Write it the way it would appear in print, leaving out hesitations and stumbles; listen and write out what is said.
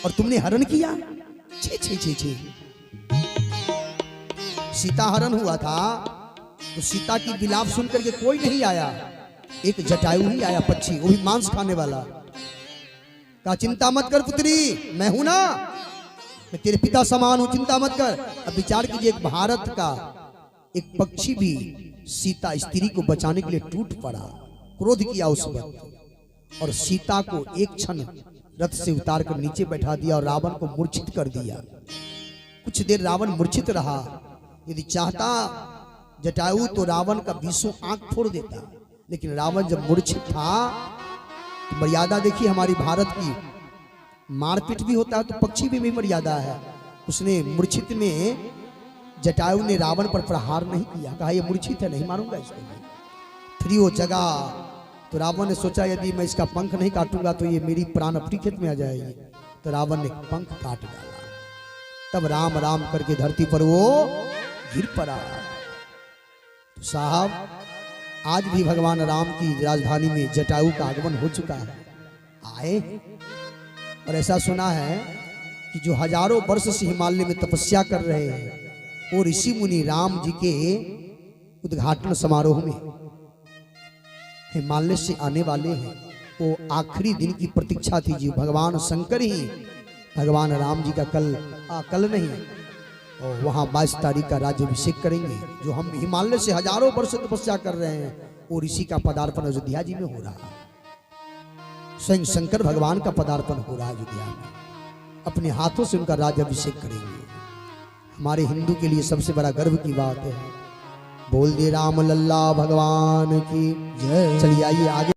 और तुमने हरण किया। छे छे छे छे। सीता हरण हुआ था तो सीता की विलाप सुनकर के कोई नहीं आया, एक जटायु ही आया, पक्षी, वो भी मांस खाने वाला। कहा चिंता मत कर पुत्री, मैं हूं ना, मैं तेरे पिता समान हूं, चिंता मत कर। अब विचार कीजिए, एक भारत का एक पक्षी भी सीता स्त्री को बचाने के लिए टूट पड़ा, क्रोध किया उस वक्त, और सीता को एक क्षण रथ से उतार कर नीचे बैठा दिया और रावण को मूर्छित कर दिया। कुछ देर रावण मूर्छित रहा। यदि चाहता जटायु तो रावण का 20 आंख फोड़ देता, लेकिन रावण जब मूर्छित था तो मर्यादा देखिए हमारी भारत की, मारपीट भी होता है तो पक्षी भी मर्यादा है। उसने मूर्छित में जटायु ने रावण पर प्रहार नहीं किया, कहा ये मूर्छित है, नहीं मारूंगा इसको। फिर वो जगा तो रावण ने सोचा यदि मैं इसका पंख नहीं काटूंगा तो ये मेरी प्राण अपनी खेत में आ जाएगी, तो रावण ने पंख काट डाला। तब राम राम करके धरती पर वो गिर पड़ा। तो साहब आज भी भगवान राम की राजधानी में जटायु का आगमन हो चुका है, आए। और ऐसा सुना है कि जो हजारों वर्ष से हिमालय में तपस्या कर रहे हैं वो ऋषि मुनि राम जी के उद्घाटन समारोह में हिमालय से आने वाले हैं। वो आखिरी दिन की प्रतीक्षा थी जी, भगवान शंकर ही भगवान राम जी का कल नहीं और वहाँ 22 तारीख का राज्याभिषेक करेंगे। जो हम हिमालय से हजारों वर्ष से तपस्या कर रहे हैं वो ऋषि का पदार्पण अयोध्या जी में हो रहा है। स्वयं शंकर भगवान का पदार्पण हो रहा है अयोध्या में, अपने हाथों से उनका राज्याभिषेक करेंगे। हमारे हिंदू के लिए सबसे बड़ा गर्व की बात है। बोल दे राम लल्ला भगवान की जय। चलिए आइए आगे।